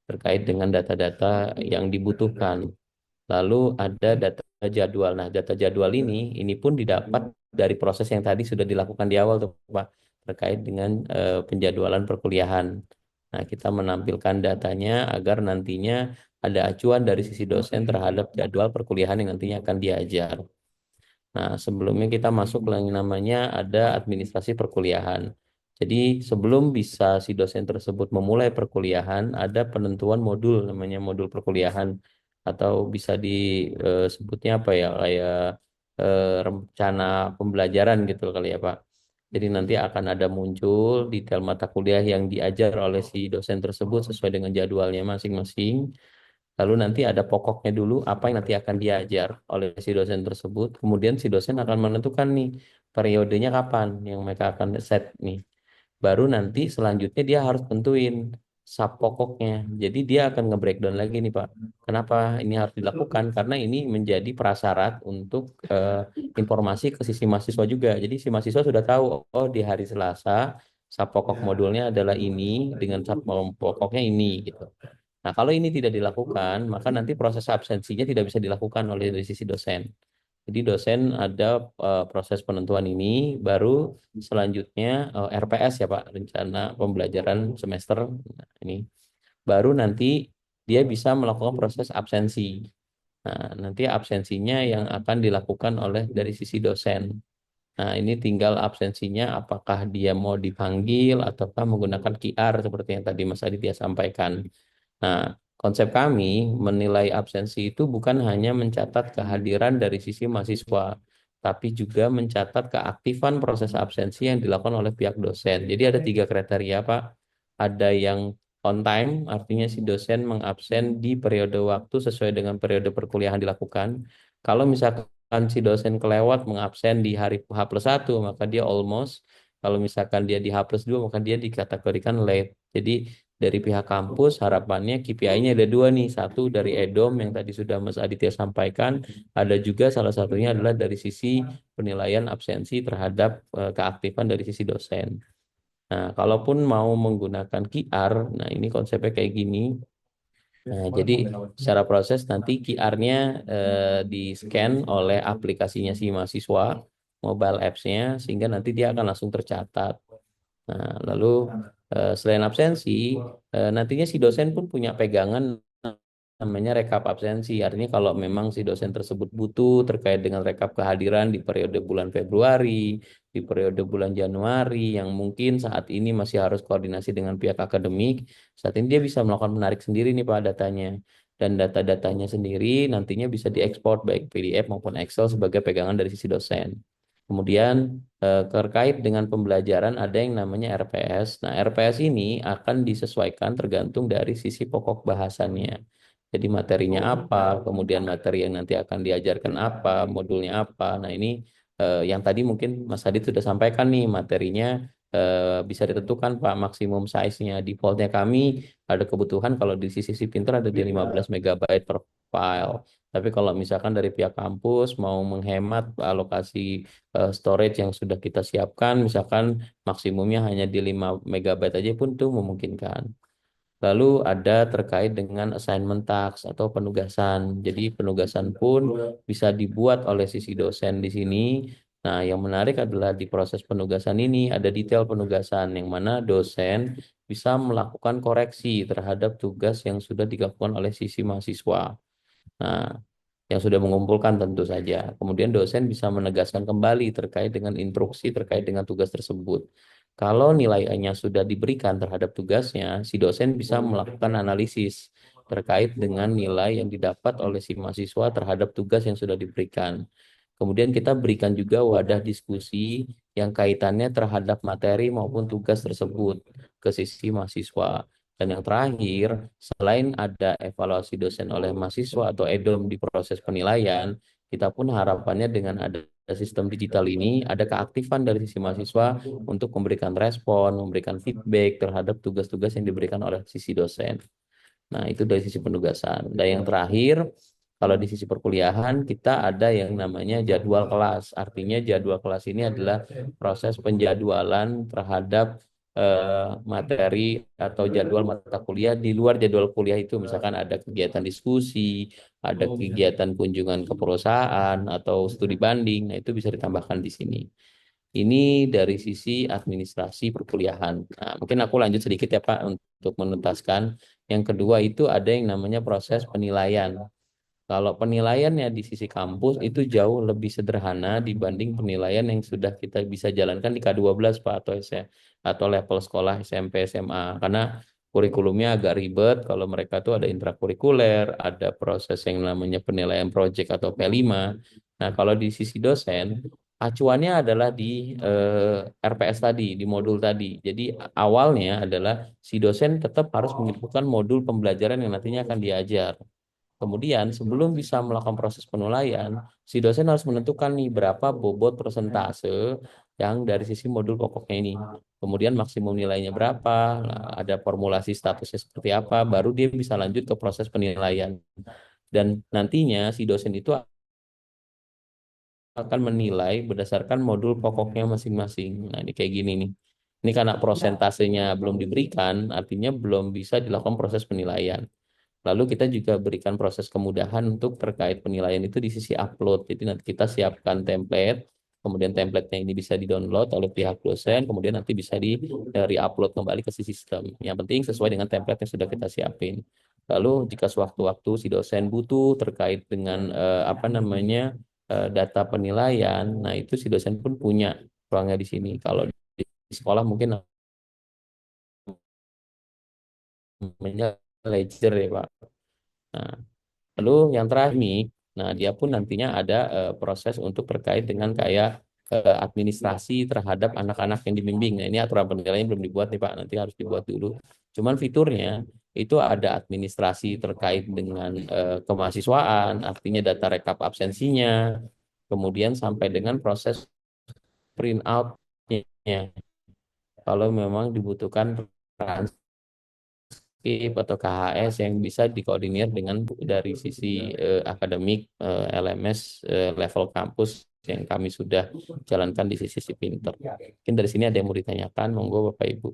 terkait dengan data-data yang dibutuhkan. Lalu ada data jadwal. Nah, data jadwal ini pun didapat dari proses yang tadi sudah dilakukan di awal tuh, Pak, terkait dengan penjadwalan perkuliahan. Nah, kita menampilkan datanya agar nantinya ada acuan dari sisi dosen terhadap jadwal perkuliahan yang nantinya akan diajar. Nah, sebelumnya kita masuk yang namanya ada administrasi perkuliahan. Jadi, sebelum bisa si dosen tersebut memulai perkuliahan, ada penentuan modul namanya modul perkuliahan atau bisa disebutnya apa ya, kayak rencana pembelajaran gitu kali ya, Pak. Jadi nanti akan ada muncul detail mata kuliah yang diajar oleh si dosen tersebut sesuai dengan jadwalnya masing-masing. Lalu nanti ada pokoknya dulu apa yang nanti akan diajar oleh si dosen tersebut. Kemudian si dosen akan menentukan nih periodenya kapan yang mereka akan set nih. Baru nanti selanjutnya dia harus tentuin sub pokoknya. Jadi dia akan nge-breakdown lagi nih Pak. Kenapa ini harus dilakukan? Karena ini menjadi prasyarat untuk informasi ke sisi mahasiswa juga. Jadi si mahasiswa sudah tahu, oh di hari Selasa sub pokok modulnya adalah ini dengan sub pokoknya ini gitu. Nah, kalau ini tidak dilakukan, maka nanti proses absensinya tidak bisa dilakukan oleh dari sisi dosen. Jadi dosen ada proses penentuan ini, baru selanjutnya RPS ya Pak, rencana pembelajaran semester. Nah, ini baru nanti dia bisa melakukan proses absensi. Nah, nanti absensinya yang akan dilakukan oleh dari sisi dosen. Nah, ini tinggal absensinya apakah dia mau dipanggil ataukah menggunakan QR seperti yang tadi Mas Aditya sampaikan. Nah, konsep kami menilai absensi itu bukan hanya mencatat kehadiran dari sisi mahasiswa, tapi juga mencatat keaktifan proses absensi yang dilakukan oleh pihak dosen. Jadi ada tiga kriteria, Pak. Ada yang on time, artinya si dosen mengabsen di periode waktu sesuai dengan periode perkuliahan dilakukan. Kalau misalkan si dosen kelewat mengabsen di hari H+1, maka dia almost. Kalau misalkan dia di H+2, maka dia dikategorikan late. Jadi dari pihak kampus harapannya KPI-nya ada dua nih, satu dari EDOM yang tadi sudah Mas Aditya sampaikan, ada juga salah satunya adalah dari sisi penilaian absensi terhadap keaktifan dari sisi dosen. Nah, kalaupun mau menggunakan QR, nah ini konsepnya kayak gini. Nah, jadi secara proses nanti QR-nya di-scan oleh aplikasinya si mahasiswa, mobile apps-nya, sehingga nanti dia akan langsung tercatat. Nah, lalu selain absensi, nantinya si dosen pun punya pegangan namanya rekap absensi. Artinya kalau memang si dosen tersebut butuh terkait dengan rekap kehadiran di periode bulan Februari, di periode bulan Januari, yang mungkin saat ini masih harus koordinasi dengan pihak akademik, saat ini dia bisa melakukan menarik sendiri nih Pak datanya. Dan data-datanya sendiri nantinya bisa diekspor baik PDF maupun Excel sebagai pegangan dari sisi dosen. Kemudian terkait dengan pembelajaran ada yang namanya RPS. Nah, RPS ini akan disesuaikan tergantung dari sisi pokok bahasannya. Jadi materinya apa, kemudian materi yang nanti akan diajarkan apa, modulnya apa. Nah, ini yang tadi mungkin Mas Adit sudah sampaikan nih materinya bisa ditentukan Pak maksimum size-nya. Defaultnya kami ada kebutuhan kalau di sisi si pinter ada di 15 megabyte per file. Tapi kalau misalkan dari pihak kampus mau menghemat alokasi storage yang sudah kita siapkan, misalkan maksimumnya hanya di 5 megabyte aja pun tuh memungkinkan. Lalu ada terkait dengan assignment task atau penugasan. Jadi penugasan pun bisa dibuat oleh sisi dosen di sini. Nah, yang menarik adalah di proses penugasan ini ada detail penugasan yang mana dosen bisa melakukan koreksi terhadap tugas yang sudah dilakukan oleh sisi mahasiswa. Nah, yang sudah mengumpulkan tentu saja. Kemudian dosen bisa menegaskan kembali terkait dengan instruksi terkait dengan tugas tersebut. Kalau nilainya sudah diberikan terhadap tugasnya, si dosen bisa melakukan analisis terkait dengan nilai yang didapat oleh si mahasiswa terhadap tugas yang sudah diberikan. Kemudian kita berikan juga wadah diskusi yang kaitannya terhadap materi maupun tugas tersebut ke sisi mahasiswa. Dan yang terakhir, selain ada evaluasi dosen oleh mahasiswa atau EDOM di proses penilaian, kita pun harapannya dengan ada sistem digital ini, ada keaktifan dari sisi mahasiswa untuk memberikan respon, memberikan feedback terhadap tugas-tugas yang diberikan oleh sisi dosen. Nah, itu dari sisi penugasan. Dan yang terakhir, kalau di sisi perkuliahan, kita ada yang namanya jadwal kelas. Artinya jadwal kelas ini adalah proses penjadwalan terhadap materi atau jadwal mata kuliah di luar jadwal kuliah itu. Misalkan ada kegiatan diskusi, ada kegiatan kunjungan ke perusahaan atau studi banding, nah itu bisa ditambahkan di sini. Ini dari sisi administrasi perkuliahan. Nah, mungkin aku lanjut sedikit ya Pak untuk menuntaskan. Yang kedua itu ada yang namanya proses penilaian. Kalau penilaiannya di sisi kampus itu jauh lebih sederhana dibanding penilaian yang sudah kita bisa jalankan di K12 Pak atau level sekolah SMP SMA, karena kurikulumnya agak ribet. Kalau mereka tuh ada intrakurikuler, ada proses yang namanya penilaian project atau P5. Nah, kalau di sisi dosen acuannya adalah di RPS tadi, di modul tadi. Jadi awalnya adalah si dosen tetap harus mengikuti modul pembelajaran yang nantinya akan diajar. Kemudian sebelum bisa melakukan proses penilaian, si dosen harus menentukan nih berapa bobot persentase yang dari sisi modul pokoknya ini. Kemudian maksimum nilainya berapa, nah, ada formulasi statusnya seperti apa, baru dia bisa lanjut ke proses penilaian. Dan nantinya si dosen itu akan menilai berdasarkan modul pokoknya masing-masing. Nah, ini kayak gini nih. Ini karena prosentasenya belum diberikan, artinya belum bisa dilakukan proses penilaian. Lalu kita juga berikan proses kemudahan untuk terkait penilaian itu di sisi upload. Jadi nanti kita siapkan template, kemudian template-nya ini bisa di-download oleh pihak dosen, kemudian nanti bisa di-upload kembali ke si sistem. Yang penting sesuai dengan template yang sudah kita siapin. Lalu jika sewaktu-waktu si dosen butuh terkait dengan apa namanya data penilaian, nah itu si dosen pun punya ruangnya di sini. Kalau di sekolah mungkin namanya ledger ya Pak. Nah, lalu yang terakhir nih, nah dia pun nantinya ada proses untuk terkait dengan kayak administrasi terhadap anak-anak yang dibimbing. Nah ini aturan penilaiannya belum dibuat nih Pak, nanti harus dibuat dulu. Cuman fiturnya itu ada administrasi terkait dengan kemahasiswaan, artinya data rekap absensinya, kemudian sampai dengan proses print out-nya. Kalau memang dibutuhkan KIP atau KHS yang bisa dikoordinir dengan dari sisi akademik, LMS, level kampus yang kami sudah jalankan di sisi Pinter. Mungkin dari sini ada yang mau ditanyakan, monggo Bapak Ibu.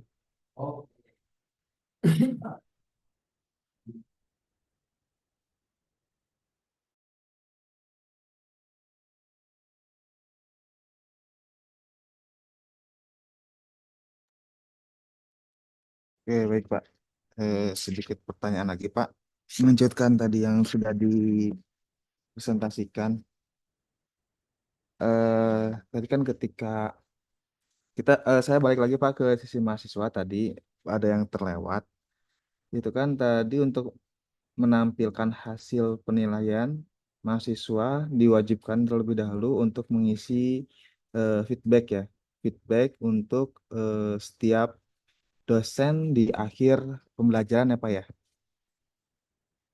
Oke, baik Pak. Sedikit pertanyaan lagi Pak. Melanjutkan tadi yang sudah dipresentasikan. Tadi kan ketika saya balik lagi Pak ke sisi mahasiswa tadi ada yang terlewat. Itu kan tadi untuk menampilkan hasil penilaian mahasiswa diwajibkan terlebih dahulu untuk mengisi feedback ya. Feedback untuk setiap dosen di akhir pembelajaran ya Pak ya.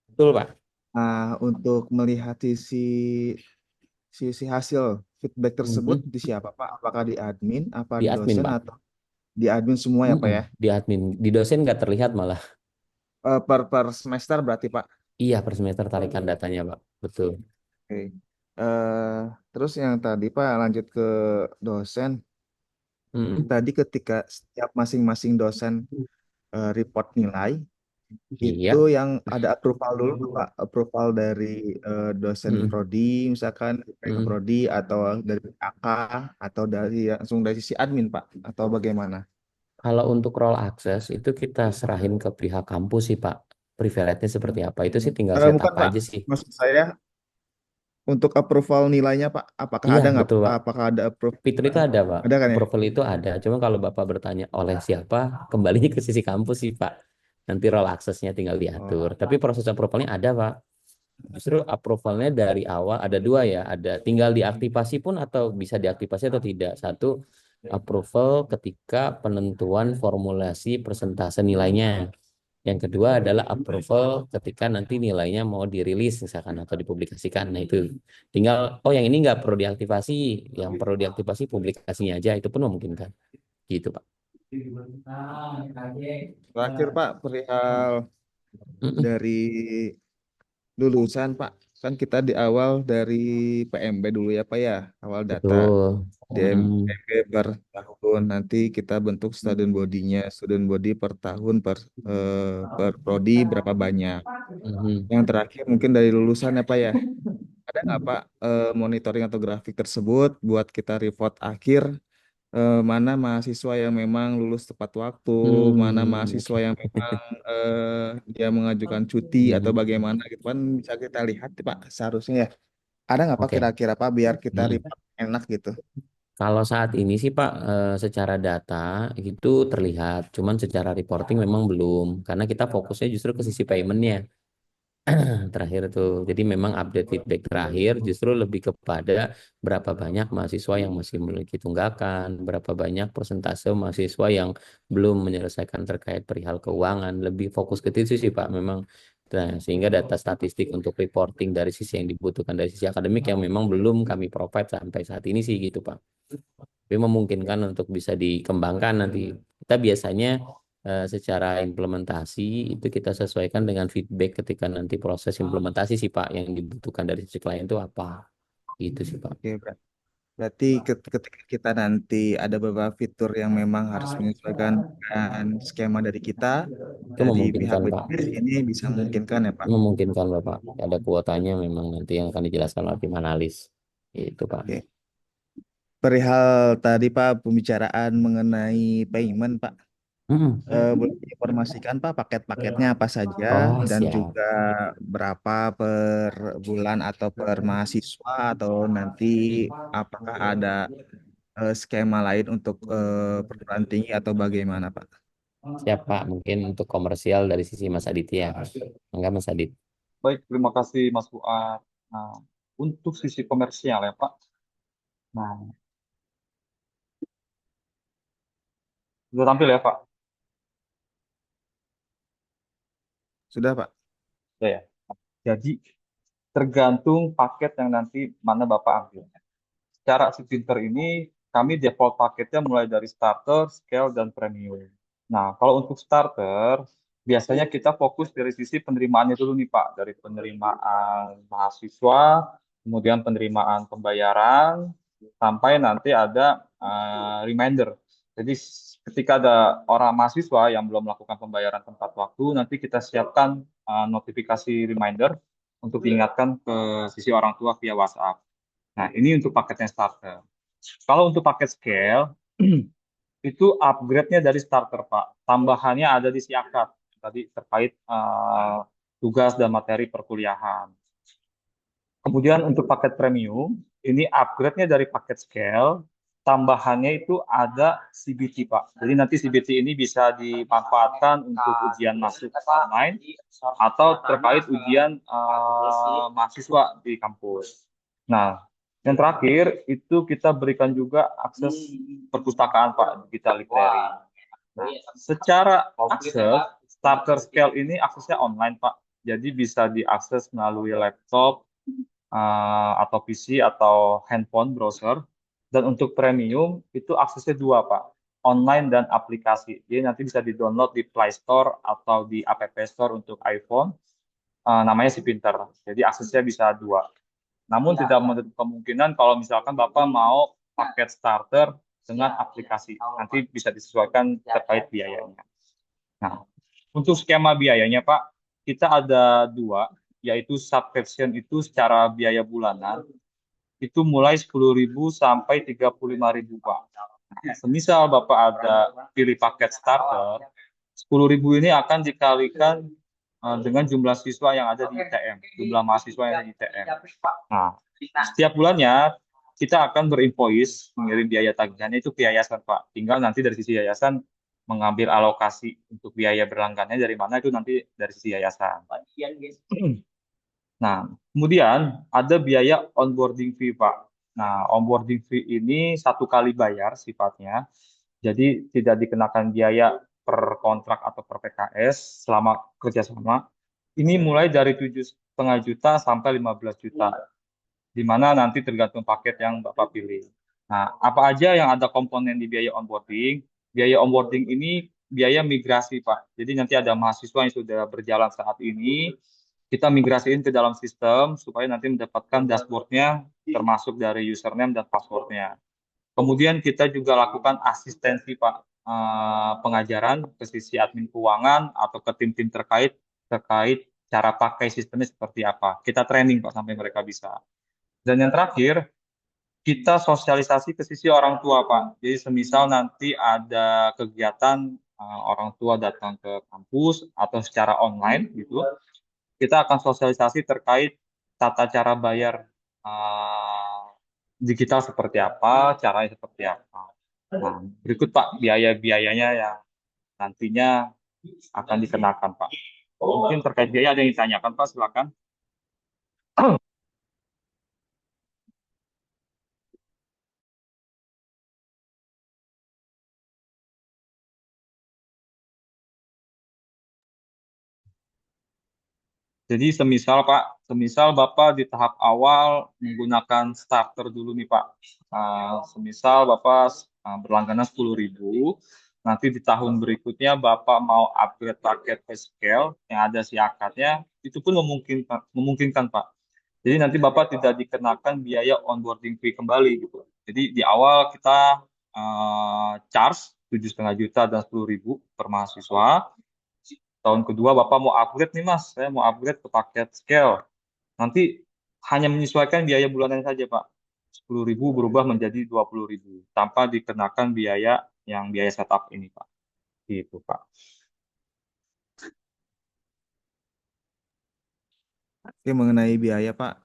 Betul Pak. Nah, untuk melihat sisi hasil feedback tersebut Mhm. di siapa Pak? Apakah di admin, apa Di di admin dosen Pak. atau di admin semua ya Pak Mhm. ya? Di admin, di dosen nggak terlihat malah. Per semester berarti Pak. Iya per semester tarikan datanya Pak. Betul. Oke. Terus yang tadi Pak lanjut ke dosen. Mhm. Tadi ketika setiap masing-masing dosen report nilai, itu Iya. yang ada approval dulu tuh, Pak, approval dari dosen Mhm. prodi misalkan dari Mhm. prodi atau dari AK atau dari langsung dari sisi admin Pak atau bagaimana? Kalau untuk role access itu kita serahin ke pihak kampus sih Pak. Privilege-nya seperti apa? Itu sih tinggal Bukan setup Pak, aja sih. maksud saya untuk approval nilainya Pak, apakah Iya, ada nggak? betul, Pak. Apakah ada approve? Fitur itu ada, Pak. Ada kan ya? Approval itu ada. Cuma kalau Bapak bertanya oleh siapa, kembali ke sisi kampus sih, Pak. Nanti role access-nya tinggal diatur. Oh, Tapi proses approval-nya ada, Pak. Justru approval-nya dari awal ada dua ya. Ada tinggal diaktifasi pun atau bisa diaktifasi atau tidak. Satu, approval ketika penentuan formulasi persentase nilainya. Yang kedua adalah approval ketika nanti nilainya mau dirilis misalkan atau dipublikasikan. Nah itu tinggal, oh yang ini nggak perlu diaktifasi, yang perlu diaktifasi publikasinya aja, itu pun memungkinkan. Gitu Pak. terakhir Pak, perihal Mm-mm. dari lulusan Pak. kan kita di awal dari PMB dulu ya Pak ya, awal data. Betul. Di Mm-mm. PMB per tahun, nanti kita bentuk student body-nya. Student body per tahun, per prodi berapa banyak. Mhm. Yang terakhir mungkin dari lulusan ya Pak ya. Ada nggak Pak monitoring atau grafik tersebut buat kita report akhir, mana mahasiswa yang memang lulus tepat waktu, mana mahasiswa Oke. yang memang dia mengajukan cuti atau Mhm. bagaimana gitu kan bisa kita lihat Pak seharusnya ya. Ada nggak Pak Oke. kira-kira Pak biar kita Mhm. report enak gitu? Kalau saat ini sih Pak, secara data itu terlihat, cuman secara reporting memang belum, karena kita fokusnya justru ke sisi paymentnya. Terakhir tuh. Jadi memang update feedback terakhir justru lebih kepada berapa banyak mahasiswa yang masih memiliki tunggakan, berapa banyak persentase mahasiswa yang belum menyelesaikan terkait perihal keuangan. Lebih fokus ke situ sih Pak memang. Nah, sehingga data statistik untuk reporting dari sisi yang dibutuhkan dari sisi akademik yang memang belum kami provide sampai saat ini sih gitu Pak. Tapi memungkinkan untuk bisa dikembangkan nanti. Kita biasanya secara implementasi itu kita sesuaikan dengan feedback ketika nanti proses implementasi sih Pak yang dibutuhkan dari sisi klien itu apa gitu sih Pak. Oke, berarti ketika kita nanti ada beberapa fitur yang memang harus menyesuaikan dengan skema dari kita, Itu dari pihak memungkinkan Pak. bisnis ini bisa memungkinkan ya Pak. Memungkinkan Bapak. Ada kuotanya memang nanti yang akan dijelaskan oleh tim analis. Itu Pak. Oke. Perihal tadi Pak pembicaraan mengenai payment Pak. Boleh diinformasikan Pak paket-paketnya apa saja Oh dan siap. juga berapa per bulan atau per mahasiswa atau nanti apakah ada skema lain untuk perguruan tinggi atau bagaimana Pak? Siap Pak. Mungkin untuk komersial dari sisi Mas Aditya. Enggak Mas Adit. Baik, terima kasih Mas Fuad. Nah, untuk sisi komersial ya Pak. Nah, sudah tampil ya Pak? Sudah Pak? Sudah ya. Jadi tergantung paket yang nanti mana Bapak ambil. Secara si printer ini kami default paketnya mulai dari starter, scale, dan premium. Nah, kalau untuk starter, biasanya kita fokus dari sisi penerimaannya dulu nih Pak. Dari penerimaan mahasiswa, kemudian penerimaan pembayaran, sampai nanti ada reminder. Jadi ketika ada orang mahasiswa yang belum melakukan pembayaran tepat waktu, nanti kita siapkan notifikasi reminder untuk diingatkan ke sisi orang tua via WhatsApp. Nah, ini untuk paketnya starter. Kalau untuk paket scale, itu upgrade-nya dari starter, Pak. Tambahannya ada di siakat, tadi terkait tugas dan materi perkuliahan. Kemudian untuk paket premium, ini upgrade-nya dari paket scale, tambahannya itu ada CBT, Pak. Jadi nanti CBT ini bisa dimanfaatkan untuk ujian masuk online atau terkait ujian mahasiswa di kampus. Nah, yang terakhir itu kita berikan juga akses perpustakaan, Pak, digital library. Nah, secara akses, starter scale ini aksesnya online, Pak. Jadi bisa diakses melalui laptop, atau PC atau handphone browser. Dan untuk premium itu aksesnya dua Pak, online dan aplikasi. Jadi nanti bisa di-download di Play Store atau di App Store untuk iPhone. Namanya si Pinter. Jadi aksesnya bisa dua. Namun tidak menutup kemungkinan kalau misalkan Bapak mau paket starter dengan aplikasi. Nanti bisa disesuaikan terkait biayanya. Nah, untuk skema biayanya Pak, kita ada dua, yaitu subscription itu secara biaya bulanan, itu mulai 10.000 sampai 35.000 Pak. Nah, semisal Bapak ada pilih paket starter, 10.000 ini akan dikalikan dengan jumlah siswa yang ada di ITM, jumlah mahasiswa yang ada di ITM. Nah, setiap bulannya kita akan berinvoice mengirim biaya tagihannya itu ke yayasan Pak. Tinggal nanti dari sisi yayasan mengambil alokasi untuk biaya berlanggannya dari mana itu nanti dari sisi yayasan. Nah, kemudian ada biaya onboarding fee Pak. Nah, onboarding fee ini satu kali bayar sifatnya. Jadi tidak dikenakan biaya per kontrak atau per PKS selama kerjasama. Ini mulai dari 7,5 juta sampai 15 juta. Di mana nanti tergantung paket yang Bapak pilih. Nah, apa aja yang ada komponen di biaya onboarding? Biaya onboarding ini biaya migrasi, Pak. Jadi nanti ada mahasiswa yang sudah berjalan saat ini, kita migrasiin ke dalam sistem supaya nanti mendapatkan dashboardnya termasuk dari username dan passwordnya. Kemudian kita juga lakukan asistensi Pak, pengajaran ke sisi admin keuangan atau ke tim-tim terkait cara pakai sistemnya seperti apa. Kita training Pak sampai mereka bisa. Dan yang terakhir, kita sosialisasi ke sisi orang tua Pak. Jadi semisal nanti ada kegiatan orang tua datang ke kampus atau secara online gitu, kita akan sosialisasi terkait tata cara bayar digital seperti apa, caranya seperti apa. Nah, berikut Pak biaya-biayanya yang nantinya akan dikenakan Pak. Mungkin terkait biaya ada yang ditanyakan Pak, silakan. Jadi semisal Bapak di tahap awal menggunakan starter dulu nih Pak. Semisal Bapak berlangganan 10.000, nanti di tahun berikutnya Bapak mau upgrade paket ke scale yang ada si akadnya, itu pun memungkinkan Pak. Jadi nanti Bapak tidak dikenakan biaya onboarding fee kembali gitu. Jadi di awal kita charge 7,5 juta dan 10.000 per mahasiswa. Tahun kedua Bapak mau upgrade nih Mas, saya mau upgrade ke paket scale. Nanti hanya menyesuaikan biaya bulanan saja Pak. 10.000 berubah menjadi 20.000 tanpa dikenakan biaya setup ini Pak. Gitu Pak. Oke, mengenai biaya Pak,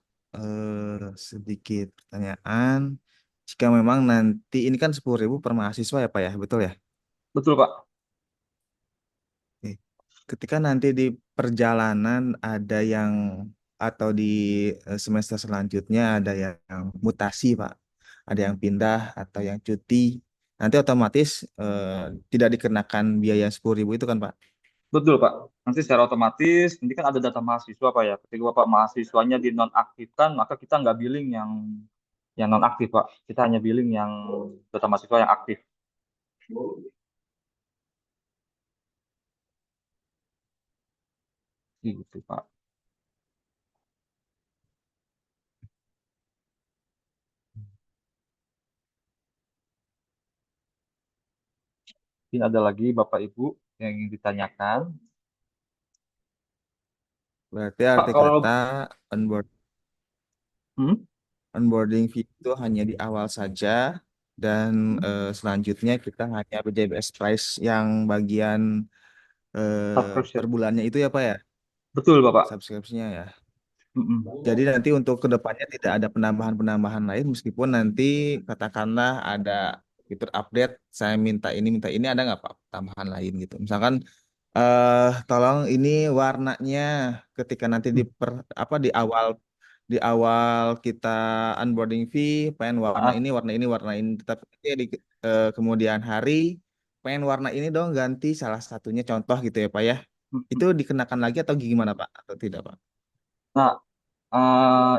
sedikit pertanyaan. Jika memang nanti ini kan 10.000 per mahasiswa ya Pak ya, betul ya? Betul Pak. Oke. Ketika nanti di perjalanan ada yang atau di semester selanjutnya ada yang mutasi Pak, ada yang pindah atau yang cuti, nanti otomatis tidak dikenakan biaya 10.000 itu kan Pak? Betul Pak. Nanti secara otomatis, nanti kan ada data mahasiswa Pak ya. Ketika Bapak mahasiswanya dinonaktifkan, maka kita nggak billing yang nonaktif Pak. Kita hanya billing yang data mahasiswa yang aktif. Gitu Pak. Mungkin ada lagi Bapak Ibu yang ingin ditanyakan. Berarti Pak, arti kalau kata onboard hmm? onboarding fee itu hanya di awal saja dan selanjutnya kita hanya BJBS price yang bagian per Subscription. bulannya itu ya Pak ya, Betul Bapak. subscription-nya ya. Jadi Mm-mm. nanti untuk kedepannya tidak ada penambahan-penambahan lain meskipun nanti katakanlah ada fitur update, saya minta ini ada nggak Pak tambahan lain gitu. Misalkan tolong ini warnanya ketika nanti apa di awal kita onboarding fee pengen Ah, warna ini warna ini tapi di kemudian hari pengen warna ini dong ganti salah satunya contoh gitu ya Pak ya. Itu mm-mm. dikenakan lagi atau gimana Pak atau tidak Pak? Nah,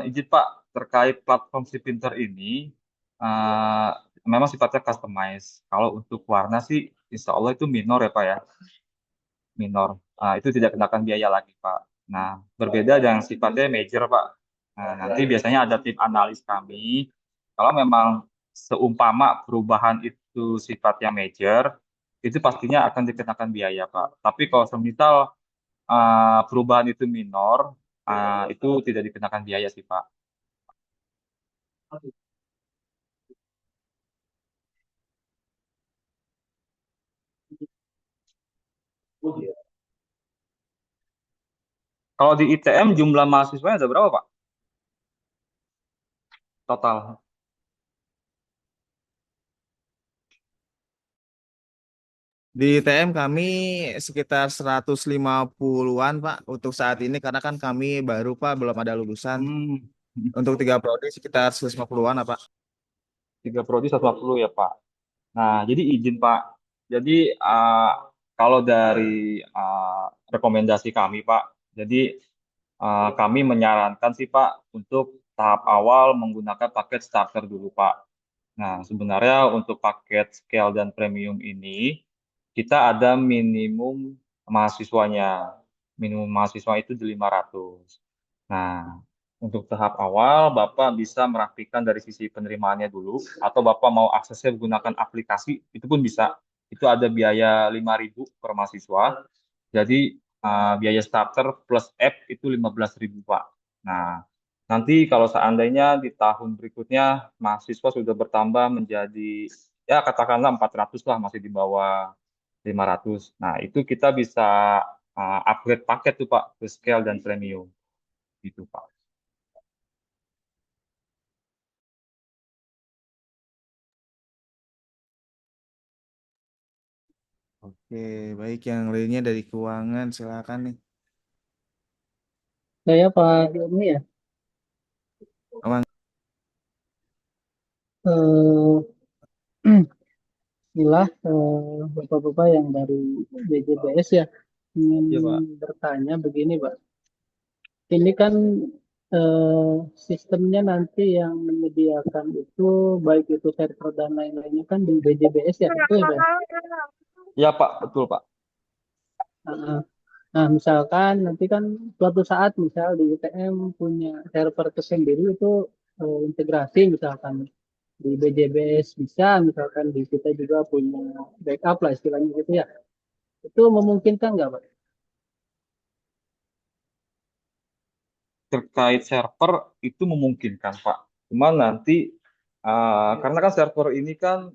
izin Pak, terkait platform si Pinter ini, eh, memang sifatnya customize. Kalau untuk warna sih, insya Allah itu minor ya Pak ya, minor. Itu tidak kenakan biaya lagi Pak. Nah, berbeda dengan sifatnya major Pak. Nah, nanti biasanya ada tim analis kami. Kalau memang seumpama perubahan itu sifatnya major, itu pastinya akan dikenakan biaya Pak. Tapi kalau semisal perubahan itu minor, itu tidak dikenakan biaya sih Pak. Kalau di ITM jumlah mahasiswanya ada berapa Pak? Total. Di TM kami sekitar 150-an Pak untuk saat ini karena kan kami baru Pak belum ada lulusan. Hmm, Untuk 3 prodi sekitar 150-an Pak. 3 prodi 140 ya Pak. Nah, jadi izin Pak. Jadi kalau dari rekomendasi kami Pak, jadi kami menyarankan sih Pak untuk tahap awal menggunakan paket starter dulu Pak. Nah, sebenarnya untuk paket scale dan premium ini kita ada minimum mahasiswanya. minimum mahasiswa itu di 500. Nah, untuk tahap awal Bapak bisa merapikan dari sisi penerimaannya dulu, atau Bapak mau aksesnya menggunakan aplikasi, itu pun bisa. Itu ada biaya 5.000 per mahasiswa. Jadi biaya starter plus app itu 15.000 Pak. Nah, nanti kalau seandainya di tahun berikutnya mahasiswa sudah bertambah menjadi ya katakanlah 400 lah, masih di bawah 500. Nah, itu kita bisa upgrade paket tuh Pak ke scale dan premium gitu Pak. Oke, baik yang lainnya dari keuangan silakan nih. Saya Pak Ilmi ya. Aman. Eh, Inilah Bapak-Bapak yang dari BJBS ya ingin Iya Pak. bertanya begini Pak. Ini kan sistemnya nanti yang menyediakan itu baik itu server dan lain-lainnya kan di BJBS ya, betul ya Pak? Iya Pak, betul Pak. Nah, nah, misalkan nanti kan suatu saat misal di UTM punya server tersendiri itu integrasi misalkan di BJBS bisa, misalkan di kita juga punya backup lah istilahnya gitu ya. Itu memungkinkan nggak Pak? Terkait server itu memungkinkan Pak. Cuma nanti karena kan server ini kan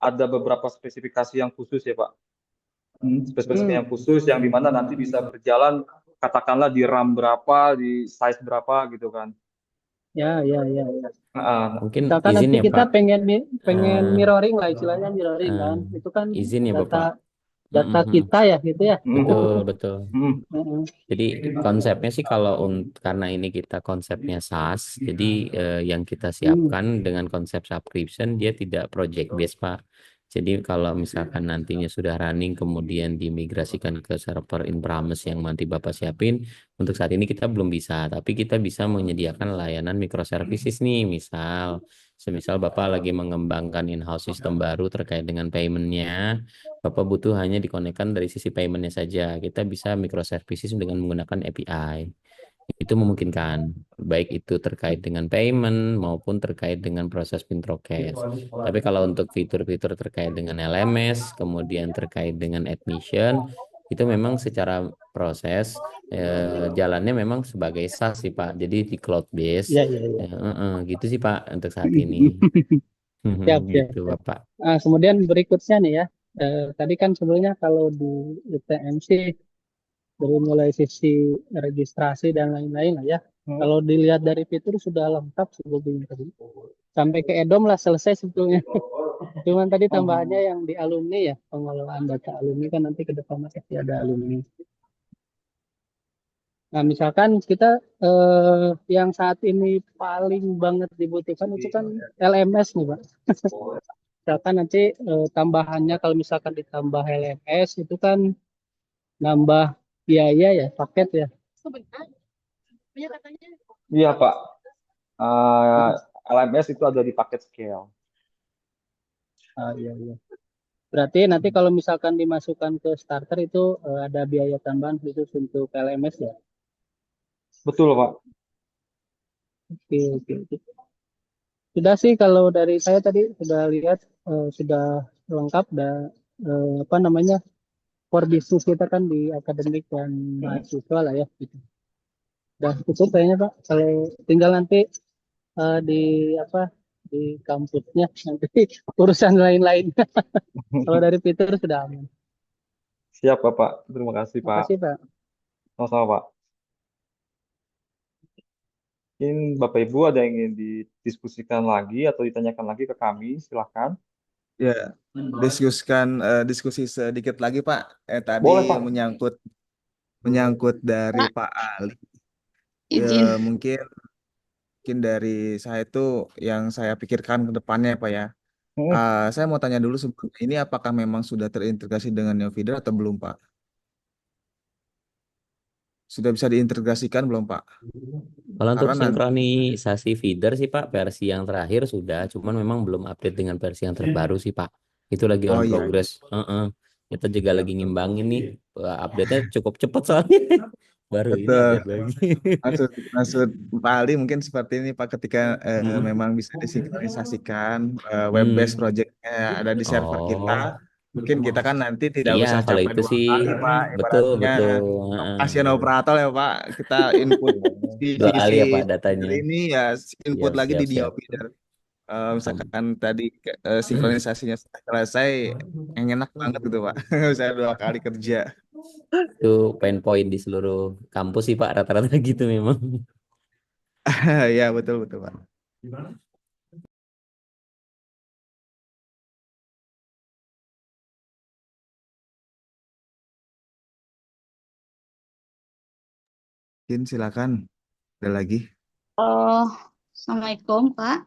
ada beberapa spesifikasi yang khusus ya Pak. Spesifikasi yang Hmm, khusus yang dimana nanti bisa berjalan katakanlah di RAM berapa, di size berapa gitu kan. ya, ya, ya, ya. Ah, Mungkin Misalkan izin nanti ya kita Pak. pengen Eh, mirroring lah istilahnya mirroring eh, kan. Itu kan izin ya data Bapak. data Mm-mm-mm. kita ya gitu ya. mm, Betul, betul. mm, Heeh. Jadi konsepnya sih kalau karena ini kita konsepnya SaaS, jadi yang kita Hmm, siapkan dengan konsep subscription dia tidak project based Pak. Jadi kalau misalkan nantinya sudah running kemudian dimigrasikan ke server in-premise yang nanti Bapak siapin, untuk saat ini kita belum bisa, tapi kita bisa menyediakan layanan microservices nih, semisal Bapak lagi mengembangkan in-house sistem baru terkait dengan paymentnya. Bapak butuh hanya dikonekkan dari sisi paymentnya saja. Kita bisa microservices dengan menggunakan API. Itu memungkinkan, baik itu terkait dengan payment maupun terkait dengan proses pintrokes. Tapi kalau untuk fitur-fitur terkait dengan LMS, kemudian terkait dengan admission, itu memang secara proses jalannya memang sebagai SaaS sih Pak. Jadi di cloud base, ya, ya, ya. gitu sih Pak untuk saat ini. Siap, siap, Gitu siap. Bapak. Nah, kemudian berikutnya nih ya. Tadi kan sebelumnya kalau di UTM sih dari mulai sisi registrasi dan lain-lain lah ya. mm, Kalau dilihat dari fitur sudah lengkap sebetulnya tadi. Sampai ke EDOM lah selesai sebetulnya. Cuman tadi tambahannya yang di alumni ya, pengelolaan data alumni kan nanti ke depan pasti ada alumni. Nah, misalkan kita yang saat ini paling banget dibutuhkan itu kan LMS nih, Pak. Misalkan nanti tambahannya kalau misalkan ditambah LMS itu kan nambah biaya ya, paket ya. iya Pak. LMS itu ada di paket scale. Ah, iya, iya. Berarti nanti kalau misalkan dimasukkan ke starter itu ada biaya tambahan khusus untuk LMS ya. Betul Pak. Oke, oke, oke. Sudah sih kalau dari saya tadi sudah lihat sudah lengkap dan apa namanya core bisnis kita kan di akademik dan mahasiswa lah ya. Gitu. Udah cukup kayaknya Pak. Kalau tinggal nanti di apa di kampusnya nanti urusan lain-lain. Kalau dari fitur sudah aman. Siap Bapak. Terima kasih Pak. Makasih Pak. Sama-sama Pak. Mungkin Bapak Ibu ada yang ingin didiskusikan lagi atau ditanyakan lagi ke kami, silahkan. Ya, diskusi sedikit lagi Pak. Tadi Boleh Pak. menyangkut menyangkut dari Pak, Pak Ali. izin. Mungkin mungkin dari saya itu yang saya pikirkan ke depannya Pak ya. Hmm. Saya mau tanya dulu sebelum ini apakah memang sudah terintegrasi dengan Neofeeder atau belum Pak? Sudah bisa diintegrasikan belum Pak? Kalau untuk Karena nanti sinkronisasi feeder sih Pak, versi yang terakhir sudah, cuman memang belum update dengan versi yang terbaru sih Pak. Itu lagi on oh iya, progress. Heeh. Kita juga lagi ngimbangin nih. Wah, update-nya cukup cepat soalnya. Baru ini Betul. update lagi. Maksud maksud Pak Ali mungkin seperti ini Pak, ketika Mm-mm. memang bisa disinkronisasikan web based Hmm. projectnya ada di server kita, Oh, mungkin kita kan nanti tidak iya usah kalau capek itu dua sih kali Pak, betul ibaratnya betul. Heeh. pasien operator ya Pak, kita input Dua visi-visi kali ya Pak datanya. dari ini ya, input Siap lagi siap di siap. Diopi. Am- Misalkan tadi sinkronisasinya sudah selesai, yang enak banget gitu Pak. Saya 2 kali kerja. Itu pain point di seluruh kampus sih Pak rata-rata gitu memang. Ya betul betul Pak. Jin silakan, ada lagi. Eh, Assalamualaikum, Pak.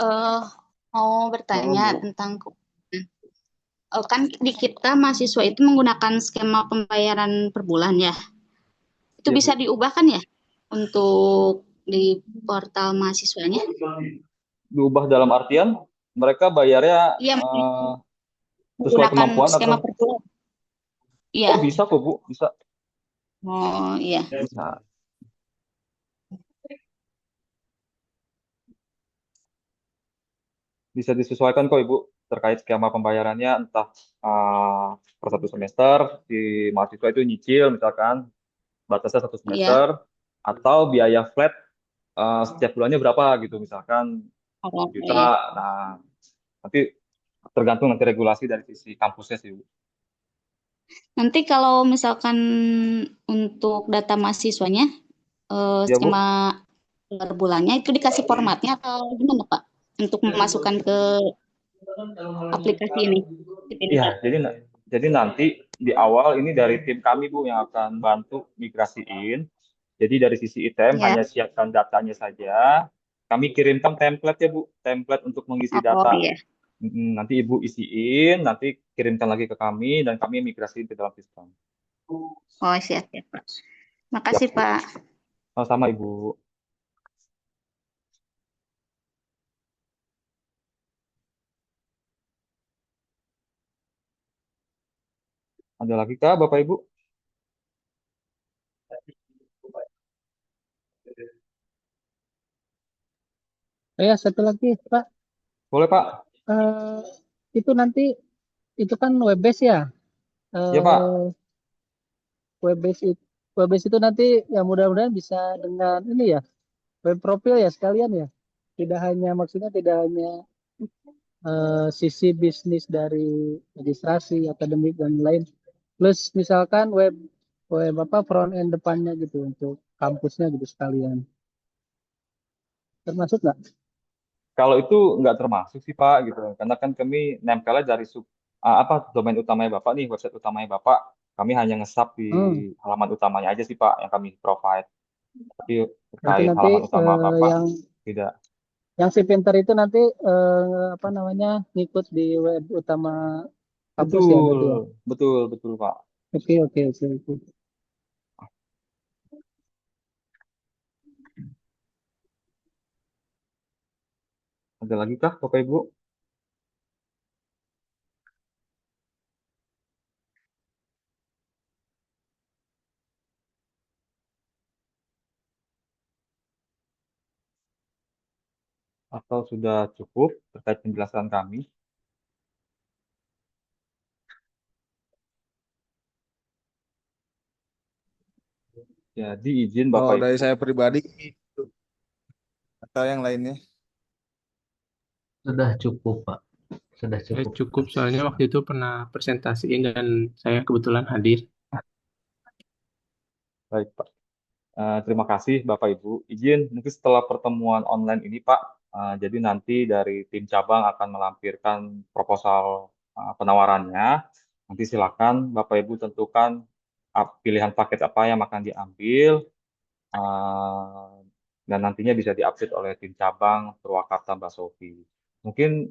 Eh, mau bertanya tentang kan di kita mahasiswa itu menggunakan skema pembayaran per bulan ya. Itu Iya, Bu. bisa diubah kan ya untuk di portal mahasiswanya? Diubah dalam artian mereka bayarnya Iya, sesuai menggunakan kemampuan atau skema per bulan. oh Iya. bisa kok Bu, bisa. Oh, iya. Bisa. Bisa disesuaikan kok Ibu terkait skema pembayarannya entah per 1 semester di mahasiswa itu nyicil misalkan batasnya 1 semester Iya. atau biaya flat setiap bulannya berapa gitu misalkan Oh, juta. iya. Nah, nanti tergantung nanti regulasi dari sisi kampusnya sih Bu. Nanti kalau misalkan untuk data mahasiswanya, Ya Bu. skema per bulannya itu dikasih formatnya atau gimana, Pak? Untuk memasukkan ke aplikasi ini. Iya, jadi nanti di awal ini dari tim kami Bu yang akan bantu migrasiin. Jadi dari sisi ITM Ya. hanya siapkan datanya saja. Kami kirimkan template ya Bu, template untuk mengisi Oh, data. iya. Nanti Ibu isiin, nanti kirimkan lagi ke kami dan kami migrasiin ke dalam sistem. Oh, siap ya, Pak. Siap Makasih, Bu. Pak. Sama-sama Ibu. Ada lagi kah Bapak Ibu? Ya, satu lagi, Pak. Boleh Pak? Eh, itu nanti itu kan web base ya. Ya Pak. Eh, web base itu nanti ya mudah-mudahan bisa dengan ini ya, web profil ya sekalian ya. Tidak hanya maksudnya tidak hanya sisi bisnis dari registrasi, akademik dan lain. Plus misalkan web web apa front end depannya gitu untuk kampusnya gitu sekalian. Termasuk nggak? Kalau itu nggak termasuk sih Pak gitu, karena kan kami nempelnya dari domain utamanya Bapak nih, website utamanya Bapak, kami hanya nge-sub di Hmm, halaman utamanya aja sih Pak yang kami provide. Tapi berarti terkait nanti halaman utama Bapak yang tidak. si pinter itu nanti apa namanya ngikut di web utama kampus ya Betul, berarti ya. betul, betul Pak. Oke oke oke oke. Ada lagi kah Bapak Ibu? Atau sudah cukup terkait penjelasan kami? Jadi izin Oh, Bapak dari Ibu. saya pribadi atau yang lainnya? Sudah cukup, Pak. Sudah cukup. Cukup soalnya waktu itu pernah presentasiin dan saya kebetulan hadir. Baik Pak. Terima kasih Bapak Ibu. Izin mungkin setelah pertemuan online ini Pak, jadi nanti dari tim cabang akan melampirkan proposal penawarannya. Nanti silakan Bapak Ibu tentukan pilihan paket apa yang akan diambil, uh, dan nantinya bisa diupdate oleh tim cabang Purwakarta Mbak Sofi. Mungkin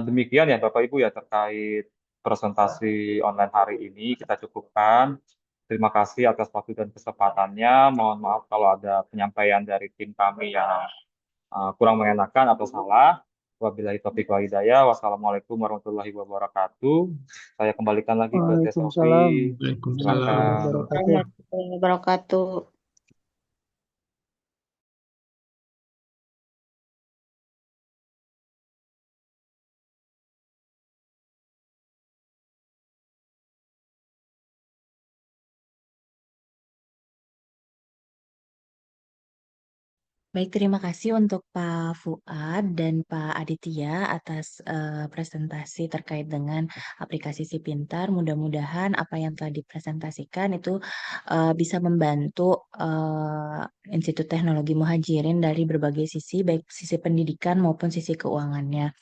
demikian ya Bapak Ibu ya terkait presentasi online hari ini kita cukupkan. Terima kasih atas waktu dan kesempatannya. Mohon maaf kalau ada penyampaian dari tim kami yang kurang mengenakan atau salah. Wabillahi taufiq wal hidayah. Wassalamualaikum warahmatullahi wabarakatuh. Saya kembalikan lagi ke Teh Sofi. Waalaikumsalam Waalaikumsalam. Silakan. warahmatullahi wabarakatuh. Warahmatullahi wabarakatuh. Baik, terima kasih untuk Pak Fuad dan Pak Aditya atas presentasi terkait dengan aplikasi Si Pintar. Mudah-mudahan apa yang telah dipresentasikan itu bisa membantu Institut Teknologi Muhajirin dari berbagai sisi, baik sisi pendidikan maupun sisi keuangannya.